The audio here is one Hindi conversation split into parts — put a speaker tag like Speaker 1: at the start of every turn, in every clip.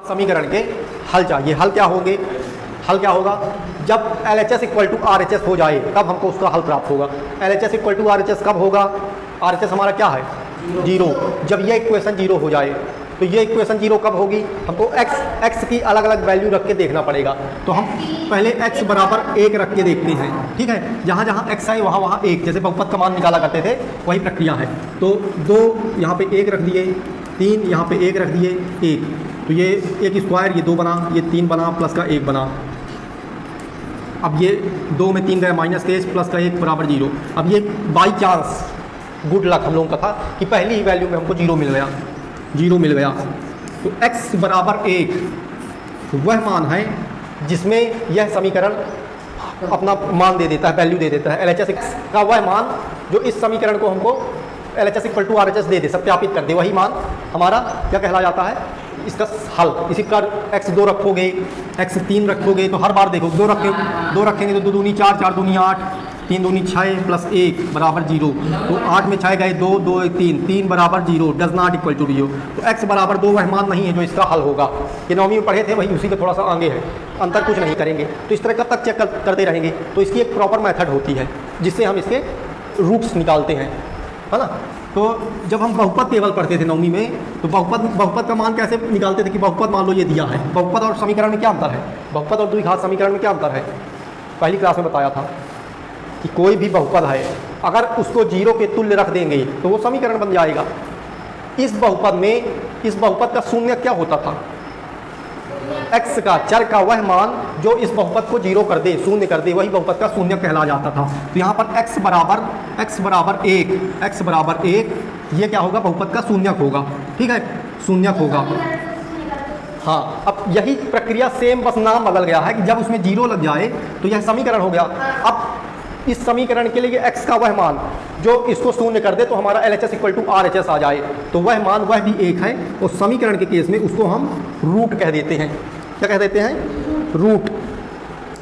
Speaker 1: समीकरण के हल चाहिए। हल क्या होंगे? हल क्या होगा? जब LHS इक्वल टू RHS हो जाए तब हमको उसका हल प्राप्त होगा। LHS इक्वल टू RHS कब होगा? RHS हमारा क्या है? 0। जब ये इक्वेशन 0 हो जाए तो ये इक्वेशन 0 कब होगी? हमको x की अलग अलग वैल्यू रख के देखना पड़ेगा। तो हम पहले x बराबर 1 रख के देखते हैं, ठीक है। जहाँ जहाँ x है वहाँ वहाँ 1, जैसे बहुपद का मान निकाला करते थे वही प्रक्रिया है। तो 2 यहाँ पे 1 रख दिए, 3 यहाँ पे 1 रख दिए, 1, तो ये 1 स्क्वायर, ये 2 बना, ये 3 बना, प्लस का 1 बना। अब ये 2 में 3 गए, माइनस के प्लस का 1 बराबर 0। अब ये बाई चांस गुड लक हम लोगों का था कि पहली ही वैल्यू में हमको 0 मिल गया, 0 मिल गया। तो x बराबर 1 वह मान है जिसमें यह समीकरण अपना मान दे देता है, वैल्यू दे देता है। LHS का वह मान जो इस समीकरण को हमको LHS इक्वल टू RHS दे दे, सत्यापित कर दे, वही मान हमारा क्या कहला जाता है? इसका हल। इसी प्रकार x 2 रखोगे, x 3 रखोगे तो हर बार देखो 2 रखेंगे तो 2 दूनी 4, 4 दूनी 8, 3 दूनी 6 प्लस 1 बराबर 0। तो 8 में 6 गए, 2, 2 3, 3 बराबर 0, डज नॉट इक्वल टू 0। तो x बराबर 2 वह मान नहीं है जो इसका हल होगा। ये 9वीं में पढ़े थे, वही उसी के थोड़ा सा आगे है, अंतर कुछ नहीं करेंगे। तो इस तरह कब तक चेक करते रहेंगे? तो इसकी एक प्रॉपर मेथड होती है जिससे हम इसके रूट्स निकालते हैं, है ना। तो जब हम बहुपद टेबल पढ़ते थे 9वीं में, तो बहुपद का मान कैसे निकालते थे कि बहुपद मान लो ये दिया है। बहुपद और समीकरण में क्या अंतर है? बहुपद और द्विघात समीकरण में क्या अंतर है? पहली क्लास में बताया था कि कोई भी बहुपद है अगर उसको 0 के तुल्य रख देंगे तो वो समीकरण बन जाएगा। इस बहुपद का शून्य क्या होता था? x का, चर का वह मान जो इस बहुपद को 0 कर दे, शून्य कर दे, वही बहुपद का शून्य कहला जाता था। तो यहाँ पर x बराबर 1 ये क्या होगा? बहुपद का शून्यक होगा, ठीक है, शून्यक होगा। हाँ, अब यही प्रक्रिया सेम, बस नाम बदल गया है कि जब उसमें 0 लग जाए तो यह समीकरण हो गया। अब इस समीकरण के लिए x का वह मान जो इसको शून्य कर दे तो हमारा LHS इक्वल टू RHS आ जाए, तो वह मान वह भी 1 है। और समीकरण के केस में उसको हम रूट कह देते हैं। क्या कह देते हैं? रूट,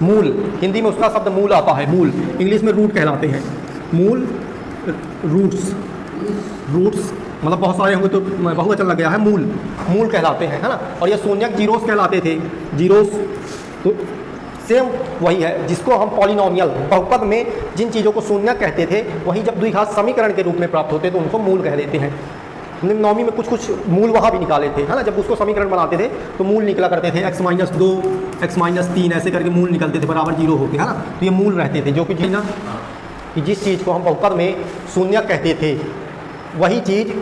Speaker 1: मूल। हिंदी में उसका शब्द मूल आता है, मूल। इंग्लिश में रूट कहलाते हैं, मूल, रूट्स मतलब बहुत सारे होंगे तो बहुवचन लग गया है, मूल कहलाते हैं, है ना। और ये शून्यक जीरोस कहलाते थे, जीरोस। तो सेम वही है जिसको हम पॉलिनोमियल, बहुपद में जिन चीज़ों को शून्यक कहते थे वही जब द्विघात समीकरण के रूप में प्राप्त होते तो उनको मूल कह देते हैं। हमने 9वीं में कुछ मूल वहाँ भी निकाले थे, है ना। जब उसको समीकरण बनाते थे तो मूल निकला करते थे, x-2, x-3 ऐसे करके मूल निकलते थे बराबर 0 होके, है ना। तो ये मूल रहते थे, जो कि ना कि जिस चीज़ को हम बहुपद में शून्यक कहते थे वही चीज़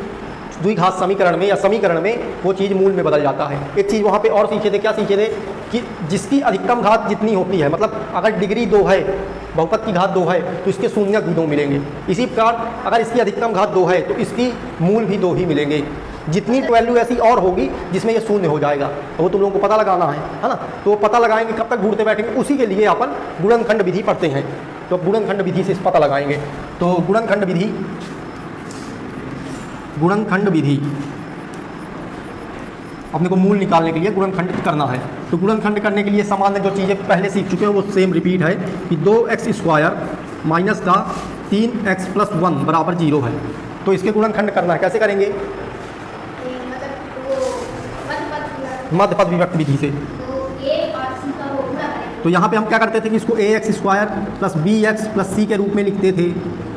Speaker 1: द्विघात समीकरण में या समीकरण में वो चीज़ मूल में बदल जाता है। एक चीज़ वहाँ पे और सीखे थे, क्या सीखे थे कि जिसकी अधिकतम घात जितनी होती है, मतलब अगर डिग्री 2 है, बहुपद की घात 2 है तो इसके शून्यक भी 2 मिलेंगे। इसी प्रकार अगर इसकी अधिकतम घात 2 है तो इसकी मूल भी 2 ही मिलेंगे। जितनी वैल्यू ऐसी और होगी जिसमें ये शून्य हो जाएगा, तो वो तुम लोगों को पता लगाना है ना। तो वो पता लगाएंगे, कब तक ढूंढते बैठेंगे, उसी के लिए अपन गुणनखंड विधि पढ़ते हैं। तो गुणनखंड विधि से पता लगाएंगे। तो गुणनखंड विधि अपने को मूल निकालने के लिए गुणनखंड करना है। तो गुणनखंड करने के लिए सामान्य जो चीज़ें पहले सीख चुके हैं वो सेम रिपीट है कि 2x² माइनस का 3x + 1 बराबर 0 है। तो इसके गुणनखंड करना है, कैसे करेंगे? मध्यपद विभक्ति विधि से। तो यहाँ पे हम क्या करते थे कि इसको ax² + bx + c के रूप में लिखते थे,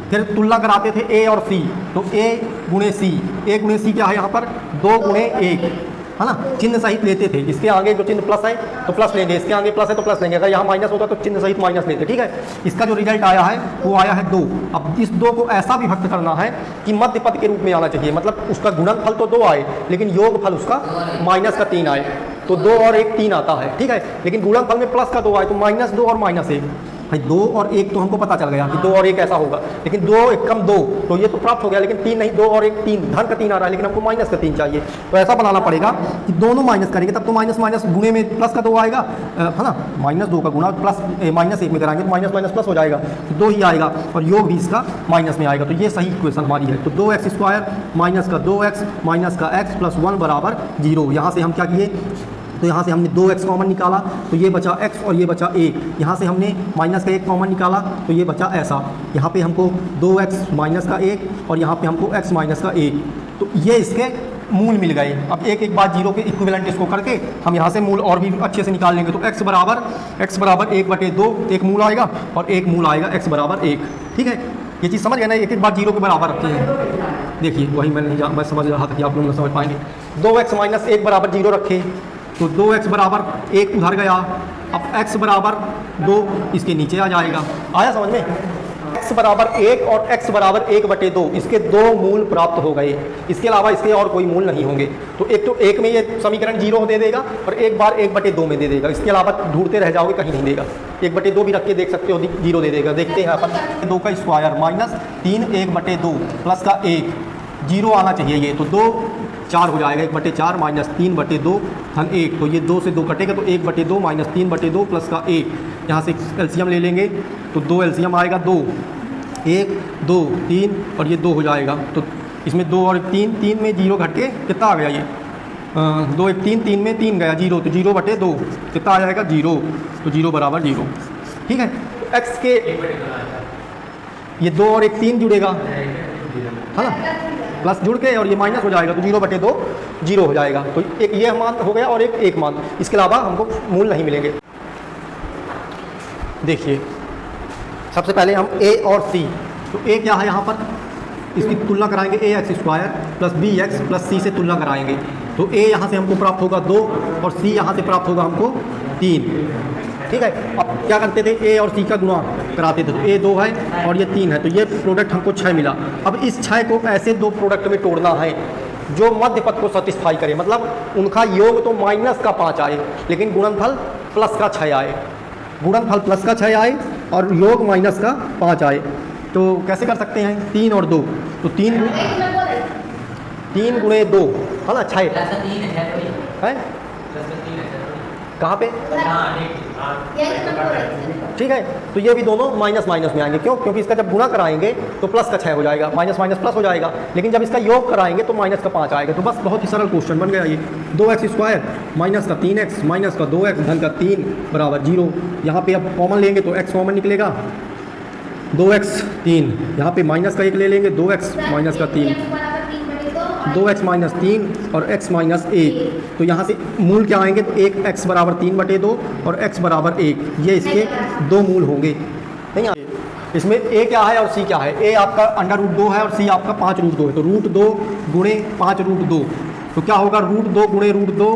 Speaker 1: फिर तुलना कराते थे a और c। तो a गुणे c क्या है यहाँ पर? 2 गुणे 1, है ना, चिन्ह सहित लेते थे। इसके आगे जो चिन्ह प्लस है तो प्लस लेंगे, इसके आगे प्लस है तो प्लस लेंगे, अगर यहाँ माइनस होता तो चिन्ह सहित माइनस लेते, ठीक है। इसका जो रिजल्ट आया है वो आया है 2। अब इस 2 को ऐसा विभक्त करना है कि मध्य पद के रूप में आना चाहिए, मतलब उसका गुणनफल तो 2 आए लेकिन योगफल उसका -3 आए। तो 2 और 1 3 आता है, ठीक है। लेकिन गुणनफल में प्लस का 2 आए तो -2 और -1। भाई 2 और 1 तो हमको पता चल गया कि 2 और 1 ऐसा होगा, लेकिन 2 1 कम 2 तो ये तो प्राप्त हो गया, लेकिन 3 नहीं, 2 और 1 3, धन का 3 आ रहा है लेकिन हमको -3 चाहिए। तो ऐसा बनाना पड़ेगा कि दोनों माइनस करेंगे तब तो माइनस गुणे में प्लस का 2 आएगा, है ना। -2 का गुणा प्लस -1 में कराएंगे तो माइनस प्लस हो जाएगा, तो 2 ही आएगा और योग भी इसका माइनस में आएगा। तो ये सही इक्वेशन हमारी है। तो 2x² माइनस का 2x माइनस का x + 1 बराबर 0। यहाँ से हम क्या किए? तो यहाँ से हमने 2x कॉमन निकाला तो ये बचा x और ये बचा 1। यहाँ से हमने माइनस का 1 कॉमन निकाला तो ये बचा ऐसा। यहाँ पे हमको 2x माइनस का 1 और यहाँ पे हमको x माइनस का 1। तो ये इसके मूल मिल गए। अब एक एक बार जीरो के इक्विवेलेंट इसको करके हम यहाँ से मूल और भी अच्छे से निकाल लेंगे। तो x बराबर 1/2 एक मूल आएगा और एक मूल आएगा x बराबर 1। ठीक है, ये चीज़ समझ गए ना, एक एक बार जीरो के बराबर रखते हैं। देखिए वही मैं समझ रहा था कि आप लोग ना समझ पाएंगे। 2x - 1 बराबर 0 रखे तो 2x बराबर 1 उधर गया। अब x बराबर 2 इसके नीचे आ जाएगा। आया समझ में? x बराबर 1 और x बराबर 1/2 इसके दो मूल प्राप्त हो गए। इसके अलावा इसके और कोई मूल नहीं होंगे। तो एक में ये समीकरण 0 दे देगा और एक बार 1/2 में दे देगा। इसके अलावा ढूंढते रह जाओगे, कहीं नहीं देगा। 1/2 भी रख के देख सकते हो, 0 दे देगा। देखते हैं अपन। 2 का स्क्वायर माइनस 3 1/2 प्लस का 1 0 आना चाहिए। ये तो 2 4 हो जाएगा। 1/4 माइनस 3/2 धन 1। तो ये 2 से 2 कटेगा तो 1/2 माइनस 3/2 प्लस का 1। यहाँ से एलसीएम ले लेंगे तो 2 एलसीएम आएगा। 2 1 2 3 और ये 2 हो जाएगा। तो इसमें 2 और 3 में 0 घट के कितना आ गया? ये 2 1 3 में 3 गया 0। तो 0/2 कितना आ जाएगा? 0। तो 0 बराबर 0। ठीक है, तो x के ये 2 और 1 3 जुड़ेगा, है ना, प्लस जुड़ के और ये माइनस हो जाएगा। तो 0/2 0 हो जाएगा। तो एक ये मान हो गया और एक मान। इसके अलावा हमको मूल नहीं मिलेंगे। देखिए सबसे पहले हम a और c, तो a क्या है यहाँ पर, इसकी तुलना कराएंगे। ax² plus bx plus c से तुलना कराएंगे। तो a यहाँ से हमको प्राप्त होगा 2 और c यहाँ से प्राप्त होगा हमको 3। ठीक है, अब क्या करते थे, a और c का गुणा कराते थे। तो a 2 है और ये 3 है, तो ये प्रोडक्ट हमको 6 मिला। अब इस 6 को ऐसे दो प्रोडक्ट में तोड़ना है जो मध्य पद को सेटिस्फाई करे, मतलब उनका योग तो -5 आए लेकिन गुणनफल +6 आए। गुणनफल +6 आए और योग -5 आए। तो कैसे कर सकते हैं? 3 और 2, तो 3 गुणे 2 है ना, 6 है। कहाँ पे? ठीक है, तो ये भी दोनों माइनस में आएंगे। क्यों? क्योंकि इसका जब गुणा कराएंगे तो प्लस का 6 हो जाएगा, माइनस प्लस हो जाएगा। लेकिन जब इसका योग कराएंगे तो -5 आएगा। तो बस बहुत ही सरल क्वेश्चन बन गया ये। 2x² माइनस का 3x माइनस का 2x धन का 3 बराबर 0। यहाँ पे अब कॉमन लेंगे तो x कॉमन निकलेगा, 2x 3, यहाँ पे माइनस का 1 ले लेंगे, 2x माइनस का 3, 2x - 3 और x - 1। तो यहाँ से मूल क्या आएंगे? तो एक x बराबर 3/2 और x बराबर 1, ये इसके दो मूल होंगे। नहीं आए इसमें a क्या है और c क्या है? a आपका √2 है और c आपका 5√2 है। तो √2 गुणे 5√2, तो क्या होगा? √2 गुणे √2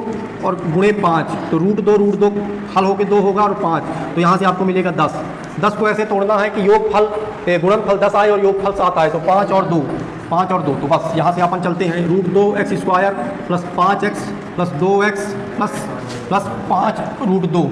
Speaker 1: और गुणे 5। तो √2 हल होके 2 होगा और 5, तो यहाँ से आपको मिलेगा 10। 10 को ऐसे तोड़ना है कि योगफल गुणनफल 10 आए और योगफल 7 आए। तो 5 और 2 तो बस यहाँ से अपन चलते हैं। √2x² plus 5x plus 2x plus 5√2।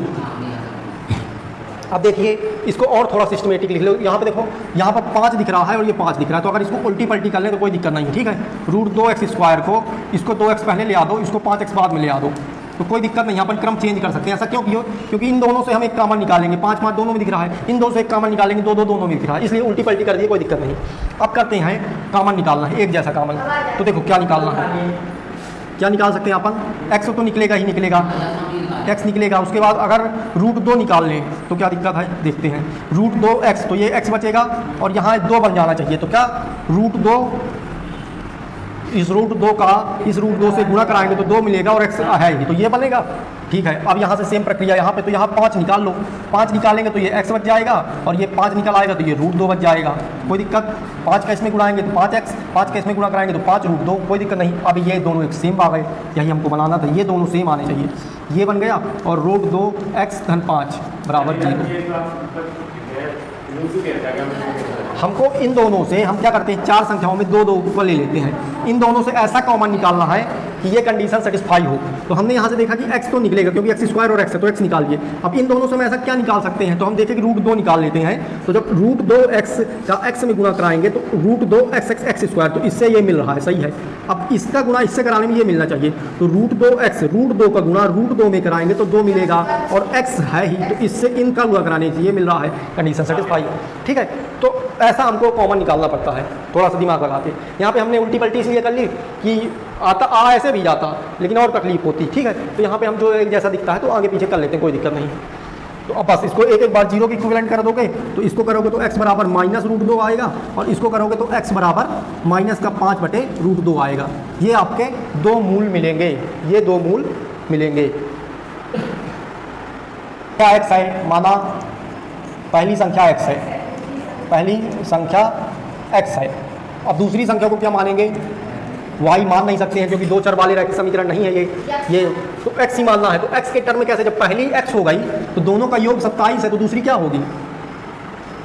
Speaker 1: अब देखिए इसको और थोड़ा सिस्टमेटिक लिख लो। यहाँ पे देखो, यहाँ पर 5 दिख रहा है और ये 5 दिख रहा है। तो अगर इसको उल्टी पलटी कर लें तो कोई दिक्कत नहीं है। ठीक है, √2x² को इसको 2x पहले ले आ दो, इसको 5x बाद में ले आ दो, तो कोई दिक्कत नहीं। अपन क्रम चेंज कर सकते हैं। ऐसा क्यों? क्योंकि इन दोनों से हम एक कॉमन निकालेंगे। 5 5 दोनों में दिख रहा है, इन दोनों से एक कॉमन निकालेंगे, 2 2 दोनों में दिख रहा है, इसलिए उल्टी पलटी कर दिए, कोई दिक्कत नहीं। अब करते हैं कॉमन निकालना है, एक जैसा कॉमन। तो देखो क्या निकालना है, क्या निकाल सकते हैं अपन? x तो निकलेगा ही निकलेगा, x निकलेगा। उसके बाद अगर √2 निकाल लें तो क्या दिक्कत है, देखते हैं। √2x, तो ये x बचेगा और यहाँ 2 बन जाना चाहिए। तो क्या √2 इस √2 से गुणा कराएंगे तो 2 मिलेगा और x है ही, तो ये बनेगा। ठीक है, अब यहाँ से सेम प्रक्रिया यहाँ पे, तो यहाँ 5 निकाल लो। 5 निकालेंगे तो ये x बच जाएगा और ये 5 निकल आएगा तो ये √2 बच जाएगा, कोई दिक्कत। 5 का इसमें गुणाएंगे तो 5x, 5 का इसमें गुणा कराएंगे तो 5√2, कोई दिक्कत नहीं। अब ये दोनों एक सेम आ गए, यही हमको बनाना था, ये दोनों सेम आने चाहिए। ये बन गया और √2x धन 5 बराबर 0। हमको इन दोनों से हम क्या करते हैं, 4 संख्याओं में 2 2 को ले लेते हैं। इन दोनों से ऐसा कॉमन निकालना है कि ये कंडीशन सेटिस्फाई हो। तो हमने यहाँ से देखा कि x तो निकलेगा क्योंकि x² और x है, तो x निकालिए। अब इन दोनों से हम ऐसा क्या निकाल सकते हैं, तो हम देखें कि √2 निकाल लेते हैं। तो जब √2x का x में गुणा कराएंगे तो √2x² तो इससे ये मिल रहा है, सही है। अब इसका गुणा इससे कराने में ये मिलना चाहिए। तो √2 का गुणा √2 में कराएंगे तो 2 मिलेगा और x है ही, तो इससे इनका गुणा कराने से ये मिल रहा है, कंडीशन सेटिस्फाई। ठीक है, तो ऐसा हमको कॉमन निकालना पड़ता है, थोड़ा सा दिमाग लगा के। यहाँ पे हमने उल्टी पलटी इसलिए कर ली कि आता ऐसे भी जाता लेकिन और तकलीफ होती। ठीक है, तो यहाँ पे हम जो एक जैसा दिखता है तो आगे पीछे कर लेते हैं, कोई दिक्कत नहीं। तो अब बस इसको एक एक बार जीरो की इक्विवेलेंट कर दोगे, तो इसको करोगे तो x बराबर -√2 आएगा, और इसको करोगे तो x बराबर -5/√2 आएगा। ये आपके दो मूल मिलेंगे, ये दो मूल मिलेंगे। क्या x है, माना पहली संख्या x है, पहली संख्या x है। अब दूसरी संख्या को क्या मानेंगे, y मान नहीं सकते हैं क्योंकि दो चर वाले रैखिक समीकरण नहीं है ये तो x ही मानना है। तो x के टर्म में कैसे, जब पहली x हो गई तो दोनों का योग 27 है, तो दूसरी क्या होगी,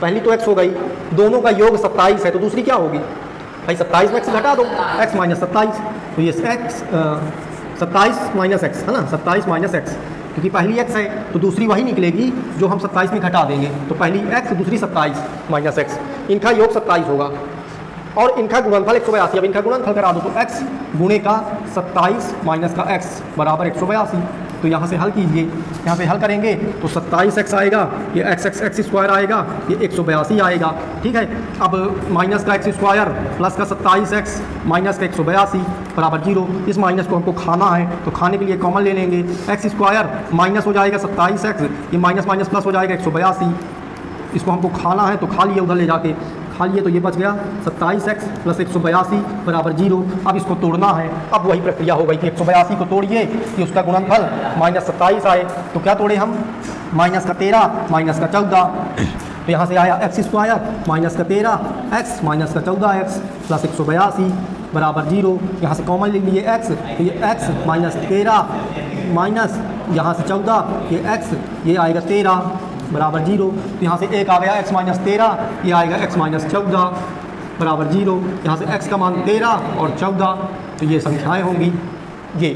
Speaker 1: पहली तो x हो गई, दोनों का योग 27 है, तो दूसरी क्या होगी भाई 27 में x घटा दो, x - 27, तो ये x 27 - x है ना, 27 - x, क्योंकि पहली x है तो दूसरी वही निकलेगी जो हम 27 में घटा देंगे, तो पहली x दूसरी 27 - x, इनका योग 27 होगा और इनका गुणनफल 182। अब इनका गुणनफल करा दो तो x गुणे का 27 माइनस का x बराबर 182। तो यहाँ से हल कीजिए, यहाँ पे हल करेंगे तो 27x आएगा, ये x स्क्वायर आएगा, ये 182 आएगा, ठीक है। अब माइनस का x स्क्वायर प्लस का 27x माइनस का 182 बराबर 0। इस माइनस को हमको खाना है तो खाने के लिए कॉमन ले लेंगे, x स्क्वायर माइनस हो जाएगा 27x, ये माइनस माइनस प्लस हो जाएगा 182, इसको हमको खाना है तो खा लिए, उधर ले जाके खा लिए, तो ये बच गया 27x प्लस 182 बराबर 0। अब इसको तोड़ना है, अब वही प्रक्रिया हो गई कि 182 को तोड़िए कि उसका गुणनफल -27 आए, तो क्या तोड़े हम, माइनस का 13 माइनस का 14, तो यहाँ से आया x स्क्वायर माइनस का 13x माइनस का 14x प्लस 182 बराबर 0। यहाँ से कॉमन ले लिए x, तो ये x -13 माइनस यहाँ से 14, ये x ये आएगा 13 बराबर 0। तो यहाँ से एक आ गया x - 13, ये आएगा x - 14 बराबर 0। यहाँ से x का मान 13 और 14, तो ये संख्याएं होंगी ये।